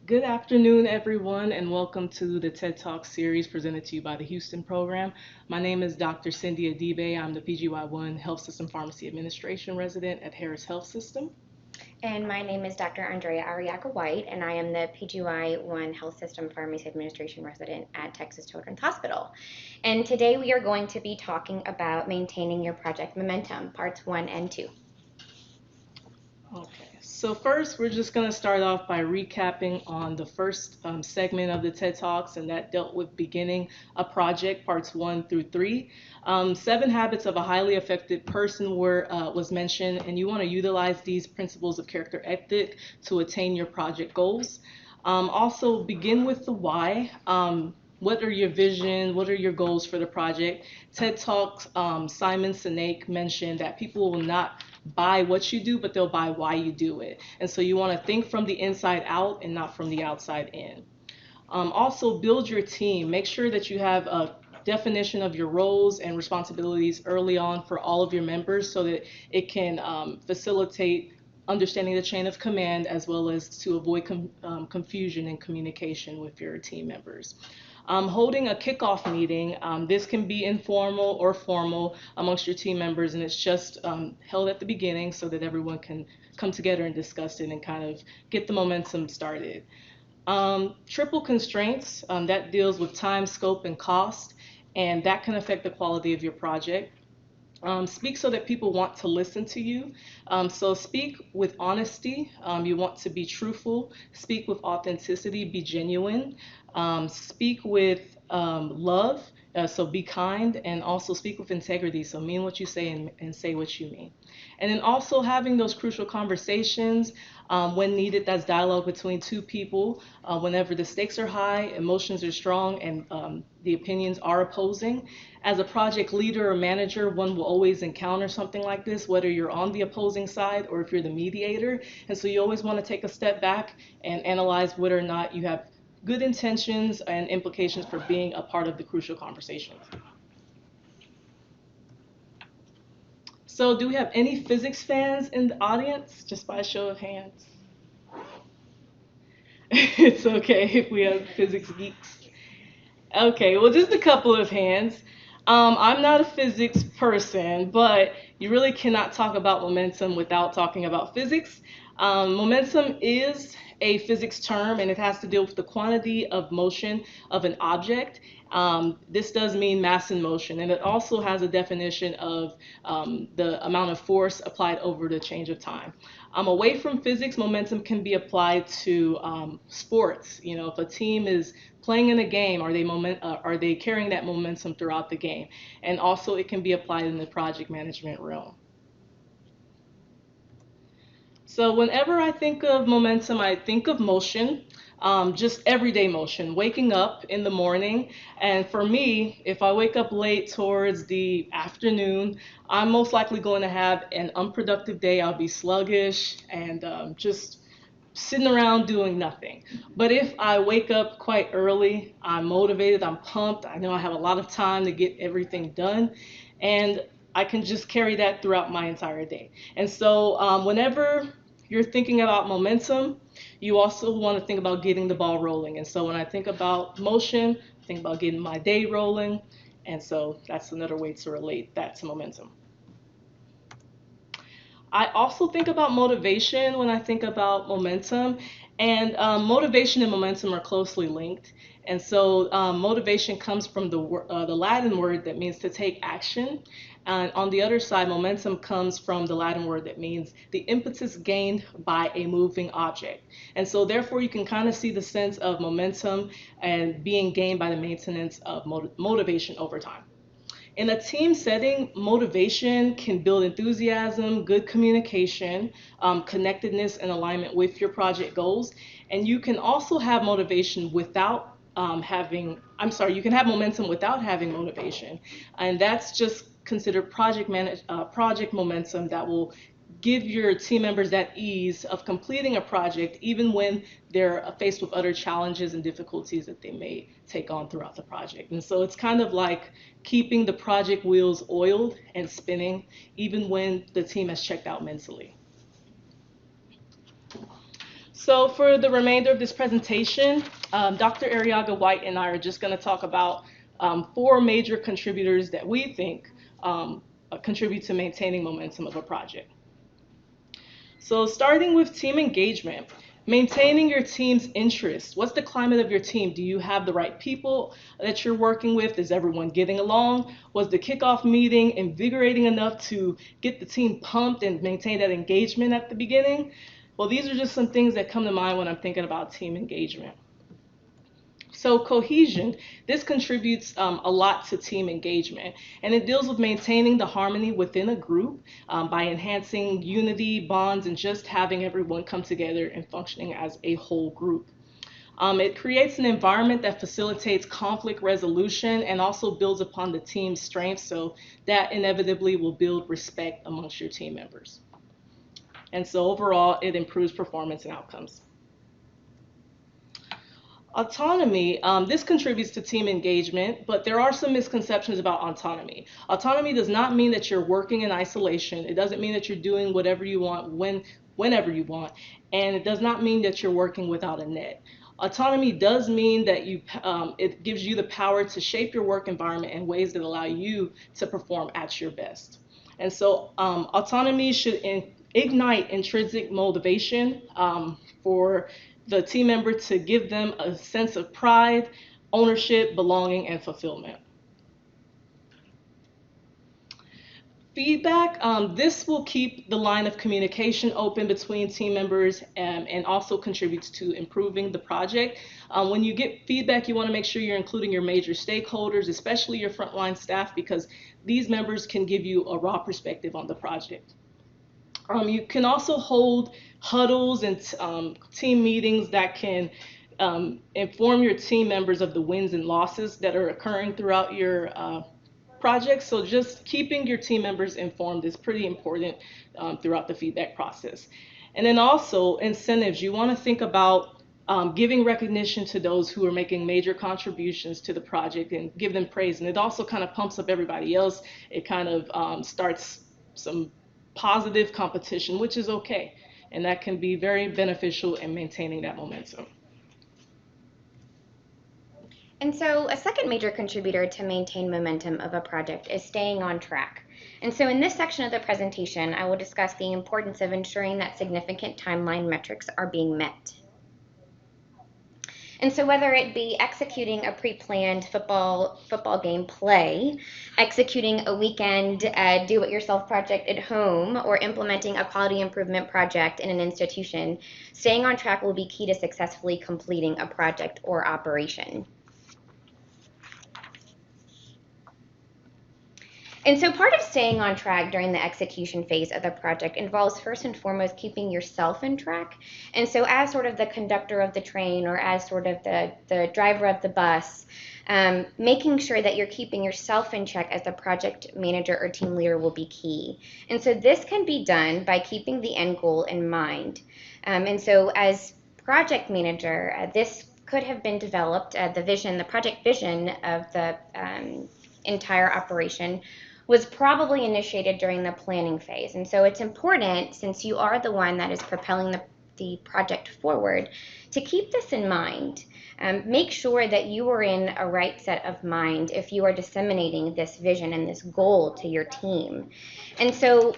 Good afternoon, everyone, and welcome to the TED Talk series presented to you by the Houston program. My name is Dr. Cindy Adibe. I'm the PGY1 Health System Pharmacy Administration resident at Harris Health System. And my name is Dr. Andrea Arriaga White, and I am the PGY1 Health System Pharmacy Administration resident at Texas Children's Hospital. And today we are going to be talking about maintaining your project momentum, parts 1 and 2. Okay, so first we're just going to start off by recapping on the first segment of the TED Talks, and that dealt with beginning a project, parts 1 through 3. 7 habits of a highly effective person was mentioned, and you want to utilize these principles of character ethic to attain your project goals. Also, begin with the why. What are your vision? What are your goals for the project? TED Talks, Simon Sinek mentioned that people will not buy what you do, but they'll buy why you do it. And so you want to think from the inside out and not from the outside in. Also, build your team. Make sure that you have a definition of your roles and responsibilities early on for all of your members so that it can facilitate understanding the chain of command as well as to avoid confusion and communication with your team members. Holding a kickoff meeting. This can be informal or formal amongst your team members, and it's just held at the beginning so that everyone can come together and discuss it and kind of get the momentum started. Triple constraints, that deals with time, scope, and cost, and that can affect the quality of your project. Speak so that people want to listen to you. So speak with honesty. You want to be truthful. Speak with authenticity. Be genuine. Speak with love. So be kind, and also speak with integrity. So mean what you say and say what you mean. And then also having those crucial conversations when needed. That's dialogue between two people. Whenever the stakes are high, emotions are strong, and the opinions are opposing. As a project leader or manager, one will always encounter something like this, whether you're on the opposing side or if you're the mediator. And so you always want to take a step back and analyze whether or not you have good intentions and implications for being a part of the crucial conversations. So do we have any physics fans in the audience? Just by a show of hands. It's okay if we have physics geeks. Okay, well, just a couple of hands. I'm not a physics person, but you really cannot talk about momentum without talking about physics. Momentum is a physics term, and it has to deal with the quantity of motion of an object. This does mean mass in motion, and it also has a definition of the amount of force applied over the change of time. Away from physics, momentum can be applied to sports. You know, if a team is playing in a game, are they carrying that momentum throughout the game? And also, it can be applied in the project management realm. So whenever I think of momentum, I think of motion, just everyday motion, waking up in the morning. And for me, if I wake up late towards the afternoon, I'm most likely going to have an unproductive day. I'll be sluggish and just sitting around doing nothing. But if I wake up quite early, I'm motivated, I'm pumped, I know I have a lot of time to get everything done, and I can just carry that throughout my entire day. And so, whenever you're thinking about momentum, you also want to think about getting the ball rolling. And so, when I think about motion, I think about getting my day rolling. And so, that's another way to relate that to momentum. I also think about motivation when I think about momentum, and motivation and momentum are closely linked. And so, motivation comes from the Latin word that means to take action. And on the other side, momentum comes from the Latin word that means the impetus gained by a moving object. And so, therefore, you can kind of see the sense of momentum and being gained by the maintenance of motivation over time. In a team setting, motivation can build enthusiasm, good communication, connectedness, and alignment with your project goals. And you can also have motivation without you can have momentum without having motivation. And that's just considered project momentum that will give your team members that ease of completing a project even when they're faced with other challenges and difficulties that they may take on throughout the project. And so it's kind of like keeping the project wheels oiled and spinning even when the team has checked out mentally. So for the remainder of this presentation, Dr. Arriaga White and I are just going to talk about four major contributors that we think contribute to maintaining momentum of a project. So starting with team engagement, maintaining your team's interest. What's the climate of your team? Do you have the right people that you're working with? Is everyone getting along? Was the kickoff meeting invigorating enough to get the team pumped and maintain that engagement at the beginning? Well, these are just some things that come to mind when I'm thinking about team engagement. So cohesion, this contributes a lot to team engagement, and it deals with maintaining the harmony within a group by enhancing unity, bonds, and just having everyone come together and functioning as a whole group. It creates an environment that facilitates conflict resolution and also builds upon the team's strengths, so that inevitably will build respect amongst your team members. And so overall, it improves performance and outcomes. Autonomy, this contributes to team engagement, but there are some misconceptions about autonomy. Autonomy does not mean that you're working in isolation. It doesn't mean that you're doing whatever you want whenever you want, and it does not mean that you're working without a net. Autonomy does mean that it gives you the power to shape your work environment in ways that allow you to perform at your best. And so autonomy should ignite intrinsic motivation for the team member to give them a sense of pride, ownership, belonging, and fulfillment. Feedback, this will keep the line of communication open between team members and also contributes to improving the project. When you get feedback, you want to make sure you're including your major stakeholders, especially your frontline staff, because these members can give you a raw perspective on the project. You can also hold huddles and team meetings that can inform your team members of the wins and losses that are occurring throughout your project. So just keeping your team members informed is pretty important throughout the feedback process. And then also incentives. You want to think about giving recognition to those who are making major contributions to the project and give them praise. And it also kind of pumps up everybody else. It kind of starts some positive competition, which is okay. And that can be very beneficial in maintaining that momentum. And so a second major contributor to maintain momentum of a project is staying on track. And so in this section of the presentation, I will discuss the importance of ensuring that significant timeline metrics are being met. And so whether it be executing a pre-planned football game play, executing a weekend do-it-yourself project at home, or implementing a quality improvement project in an institution, staying on track will be key to successfully completing a project or operation. And so part of staying on track during the execution phase of the project involves first and foremost keeping yourself in track. And so as sort of the conductor of the train or as sort of the driver of the bus, making sure that you're keeping yourself in check as the project manager or team leader will be key. And so this can be done by keeping the end goal in mind. And so as project manager, this could have been developed, the project vision of the entire operation was probably initiated during the planning phase. And so it's important, since you are the one that is propelling the project forward, to keep this in mind. Make sure that you are in a right set of mind if you are disseminating this vision and this goal to your team. And so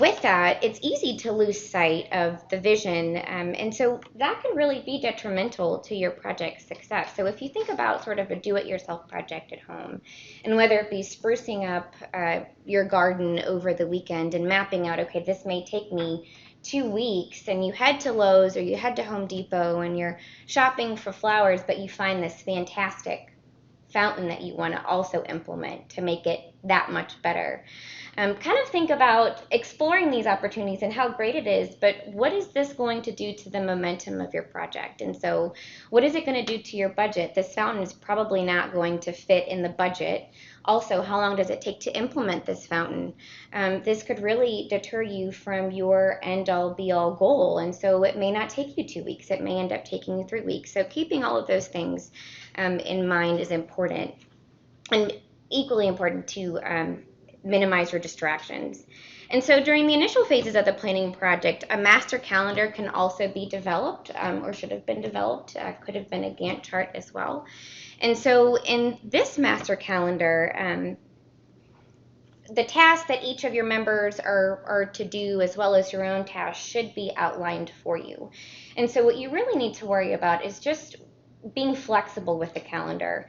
with that, it's easy to lose sight of the vision, and so that can really be detrimental to your project success. So if you think about sort of a do-it-yourself project at home, and whether it be sprucing up your garden over the weekend and mapping out, okay, this may take me 2 weeks, and you head to Lowe's or you head to Home Depot and you're shopping for flowers, but you find this fantastic fountain that you want to also implement to make it that much better. Kind of think about exploring these opportunities and how great it is, but what is this going to do to the momentum of your project? And so what is it going to do to your budget? This fountain is probably not going to fit in the budget. Also, how long does it take to implement this fountain? This could really deter you from your end-all be-all goal, and so it may not take you 2 weeks. It may end up taking you 3 weeks. So keeping all of those things in mind is important, and equally important to minimize your distractions. And so during the initial phases of the planning project, a master calendar can also be developed, or should have been developed, could have been a Gantt chart as well. And so in this master calendar, the tasks that each of your members are to do, as well as your own tasks, should be outlined for you. And so what you really need to worry about is just being flexible with the calendar.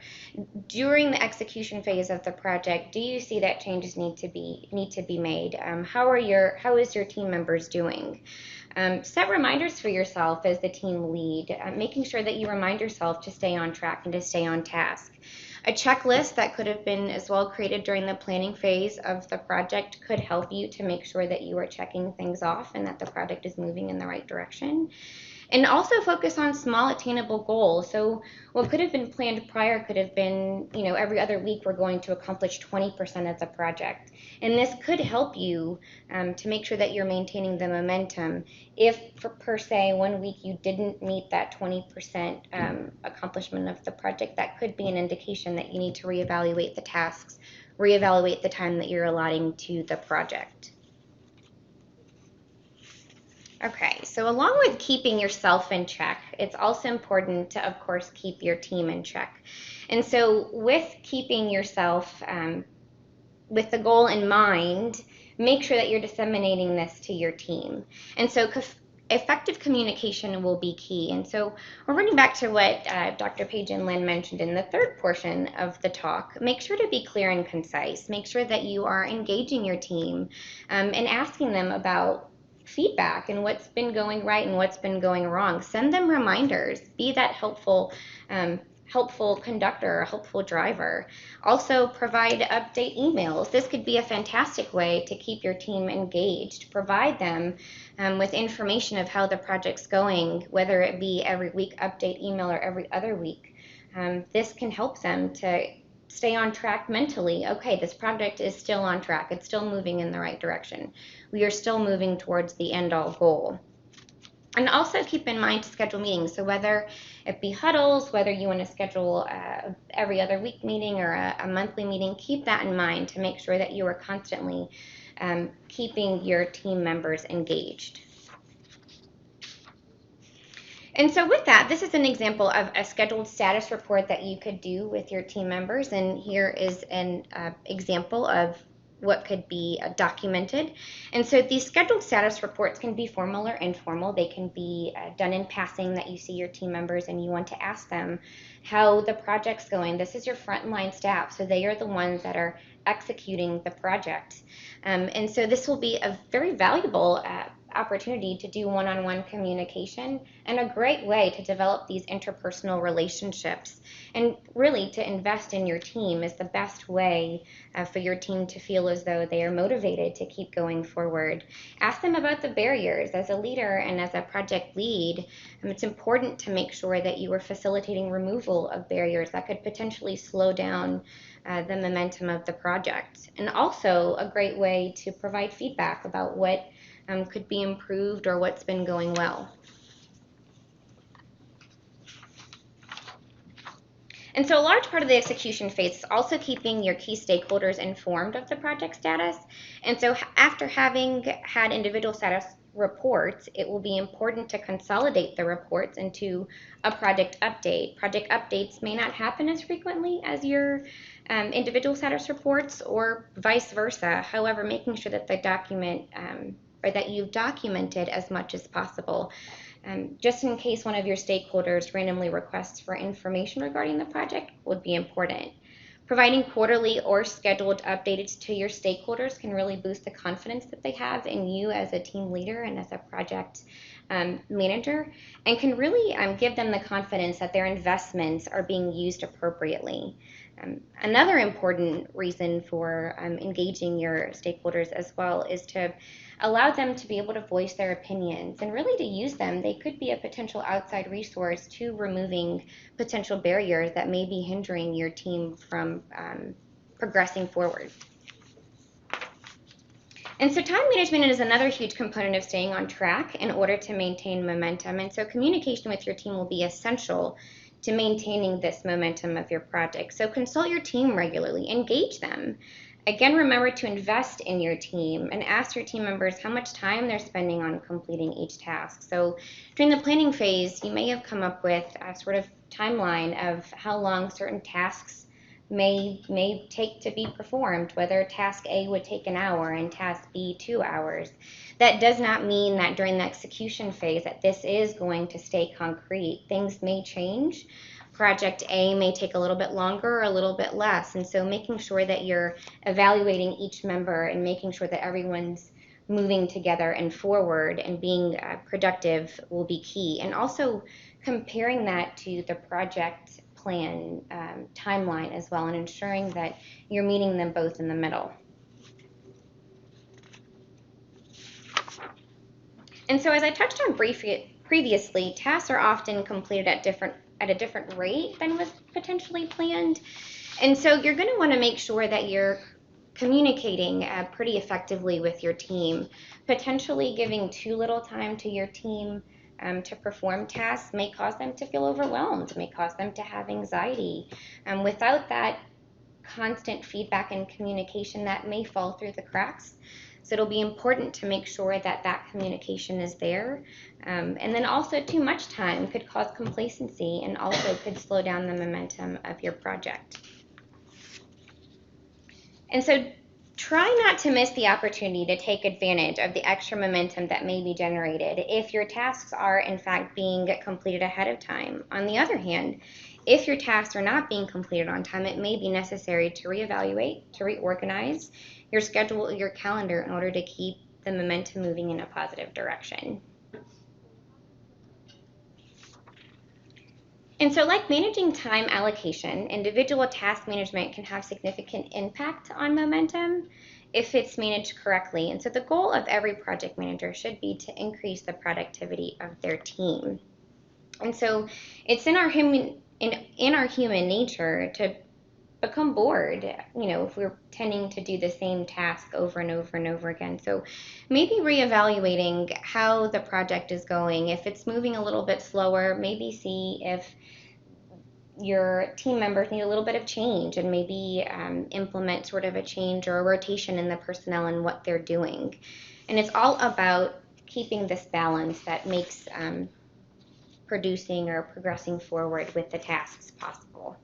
During the execution phase of the project, do you see that changes need to be made? How is your team members doing? Set reminders for yourself as the team lead, making sure that you remind yourself to stay on track and to stay on task. A checklist that could have been as well created during the planning phase of the project could help you to make sure that you are checking things off and that the project is moving in the right direction. And also focus on small attainable goals. So what could have been planned prior could have been, every other week we're going to accomplish 20% of the project. And this could help you to make sure that you're maintaining the momentum. If, per se, one week you didn't meet that 20% accomplishment of the project, that could be an indication that you need to reevaluate the tasks, reevaluate the time that you're allotting to the project. Okay, so along with keeping yourself in check, it's also important to, of course, keep your team in check. And so with keeping yourself with the goal in mind, make sure that you're disseminating this to your team. And so effective communication will be key. And so we're running back to what Dr. Page and Lynn mentioned in the third portion of the talk. Make sure to be clear and concise. Make sure that you are engaging your team and asking them about feedback and what's been going right and what's been going wrong. Send them reminders. Be that helpful conductor, a helpful driver. Also provide update emails. This could be a fantastic way to keep your team engaged. Provide them with information of how the project's going, whether it be every week update email or every other week. This can help them to stay on track mentally. Okay, this project is still on track. It's still moving in the right direction. We are still moving towards the end-all goal. And also keep in mind to schedule meetings. So whether it be huddles, whether you want to schedule every other week meeting or a monthly meeting, keep that in mind to make sure that you are constantly keeping your team members engaged. And so with that, this is an example of a scheduled status report that you could do with your team members. And here is an example of what could be documented. And so these scheduled status reports can be formal or informal. They can be done in passing, that you see your team members and you want to ask them how the project's going. This is your frontline staff, so they are the ones that are executing the project. And so this will be a very valuable opportunity to do one-on-one communication and a great way to develop these interpersonal relationships. And really, to invest in your team is the best way for your team to feel as though they are motivated to keep going forward. Ask them about the barriers. As a leader and as a project lead, it's important to make sure that you are facilitating removal of barriers that could potentially slow down the momentum of the project. And also a great way to provide feedback about what could be improved or what's been going well. And so a large part of the execution phase is also keeping your key stakeholders informed of the project status. And so after having had individual status reports, it will be important to consolidate the reports into a project update. Project updates may not happen as frequently as your individual status reports, or vice versa. However, making sure that the document or that you've documented as much as possible. Just in case one of your stakeholders randomly requests for information regarding the project would be important. Providing quarterly or scheduled updates to your stakeholders can really boost the confidence that they have in you as a team leader and as a project manager, and can really give them the confidence that their investments are being used appropriately. Another important reason for engaging your stakeholders as well is to allow them to be able to voice their opinions and really to use them. They could be a potential outside resource to removing potential barriers that may be hindering your team from progressing forward. And so time management is another huge component of staying on track in order to maintain momentum. And so communication with your team will be essential to maintaining this momentum of your project. So consult your team regularly, engage them. Again, remember to invest in your team and ask your team members how much time they're spending on completing each task. So during the planning phase, you may have come up with a sort of timeline of how long certain tasks may take to be performed, whether task A would take an hour and task B 2 hours. That does not mean that during the execution phase that this is going to stay concrete. Things may change. Project A may take a little bit longer or a little bit less. And so making sure that you're evaluating each member and making sure that everyone's moving together and forward and being productive will be key. And also comparing that to the project plan timeline as well, and ensuring that you're meeting them both in the middle. And so as I touched on briefly previously, tasks are often completed at a different rate than was potentially planned. And so you're going to want to make sure that you're communicating pretty effectively with your team. Potentially giving too little time to your team to perform tasks may cause them to feel overwhelmed, may cause them to have anxiety. Without that constant feedback and communication, that may fall through the cracks. So it'll be important to make sure that that communication is there. And then also too much time could cause complacency and also could slow down the momentum of your project. And so try not to miss the opportunity to take advantage of the extra momentum that may be generated if your tasks are in fact being completed ahead of time. On the other hand, if your tasks are not being completed on time, it may be necessary to reevaluate, to reorganize your schedule, your calendar, in order to keep the momentum moving in a positive direction. And so, like managing time allocation, individual task management can have significant impact on momentum if it's managed correctly. And so the goal of every project manager should be to increase the productivity of their team. And so it's in our human nature to become bored, if we're tending to do the same task over and over and over again. So maybe reevaluating how the project is going. If it's moving a little bit slower, maybe see if your team members need a little bit of change, and maybe implement sort of a change or a rotation in the personnel and what they're doing. And it's all about keeping this balance that makes producing or progressing forward with the tasks possible.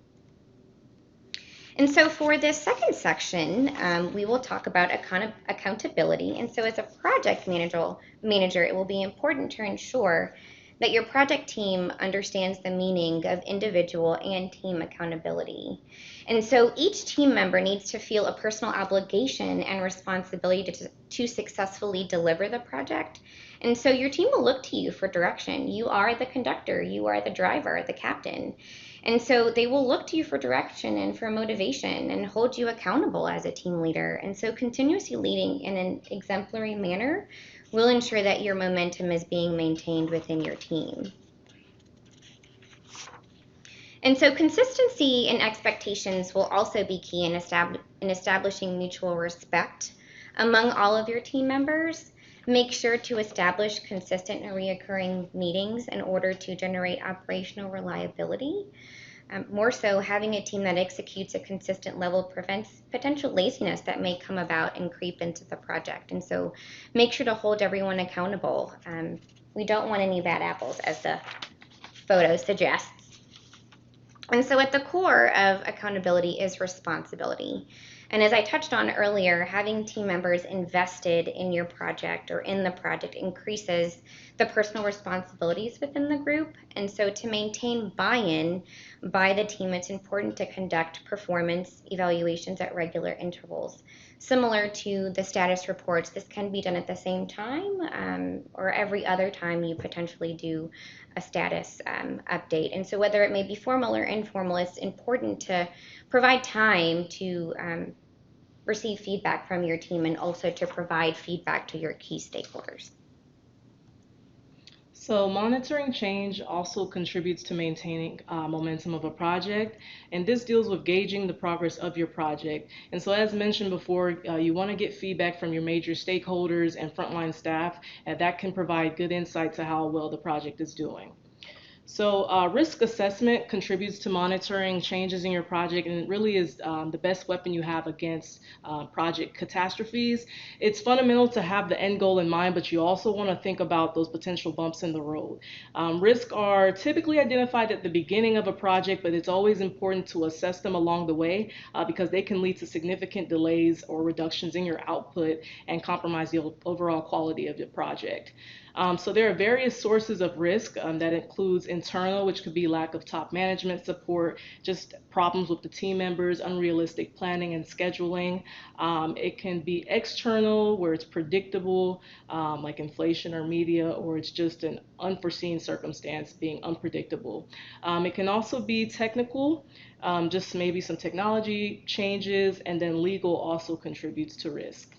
And so for this second section, we will talk about accountability. And so as a project manager, it will be important to ensure that your project team understands the meaning of individual and team accountability. And so each team member needs to feel a personal obligation and responsibility to successfully deliver the project. And so your team will look to you for direction. You are the conductor, you are the driver, the captain. And so they will look to you for direction and for motivation and hold you accountable as a team leader. And so continuously leading in an exemplary manner will ensure that your momentum is being maintained within your team. And so consistency and expectations will also be key in establishing mutual respect among all of your team members. Make sure to establish consistent and reoccurring meetings in order to generate operational reliability. More so, having a team that executes a consistent level prevents potential laziness that may come about and creep into the project. And so make sure to hold everyone accountable. We don't want any bad apples, as the photo suggests. And so at the core of accountability is responsibility. And as I touched on earlier, having team members invested in your project or in the project increases the personal responsibilities within the group. And so to maintain buy-in by the team, it's important to conduct performance evaluations at regular intervals. Similar to the status reports, this can be done at the same time or every other time you potentially do a status update. And so whether it may be formal or informal, it's important to provide time to receive feedback from your team and also to provide feedback to your key stakeholders. So monitoring change also contributes to maintaining momentum of a project, and this deals with gauging the progress of your project. And so as mentioned before, you want to get feedback from your major stakeholders and frontline staff, and that can provide good insight to how well the project is doing. So, risk assessment contributes to monitoring changes in your project, and it really is the best weapon you have against project catastrophes. It's fundamental to have the end goal in mind, but you also want to think about those potential bumps in the road. Risks are typically identified at the beginning of a project, but it's always important to assess them along the way because they can lead to significant delays or reductions in your output and compromise the overall quality of your project. So there are various sources of risk that includes internal, which could be lack of top management support, just problems with the team members, unrealistic planning and scheduling. It can be external, where it's predictable, like inflation or media, or it's just an unforeseen circumstance being unpredictable. It can also be technical, just maybe some technology changes, and then legal also contributes to risk.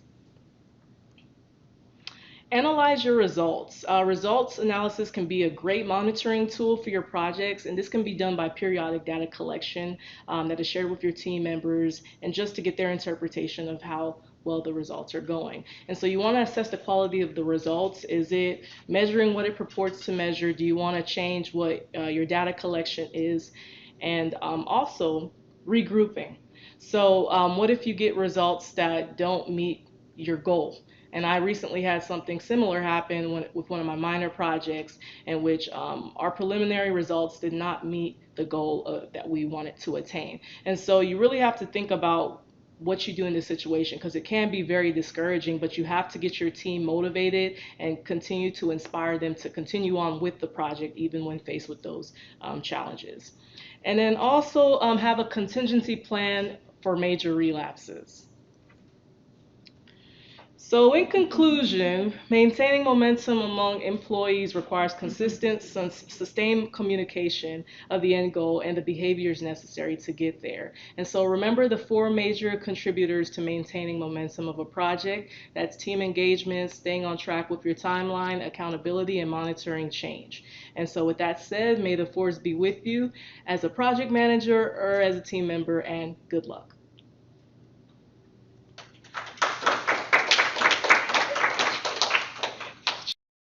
Analyze your results. Results analysis can be a great monitoring tool for your projects, and this can be done by periodic data collection that is shared with your team members and just to get their interpretation of how well the results are going. And so you want to assess the quality of the results. Is it measuring what it purports to measure? Do you want to change what your data collection is? And also regrouping. So, what if you get results that don't meet your goal? And I recently had something similar happen with one of my minor projects in which our preliminary results did not meet the goal that we wanted to attain. And so you really have to think about what you do in this situation because it can be very discouraging, but you have to get your team motivated and continue to inspire them to continue on with the project even when faced with those challenges. And then also have a contingency plan for major relapses. So, in conclusion, maintaining momentum among employees requires consistent, sustained communication of the end goal and the behaviors necessary to get there. And so, remember the four major contributors to maintaining momentum of a project. That's team engagement, staying on track with your timeline, accountability, and monitoring change. And so, with that said, may the force be with you as a project manager or as a team member, and good luck.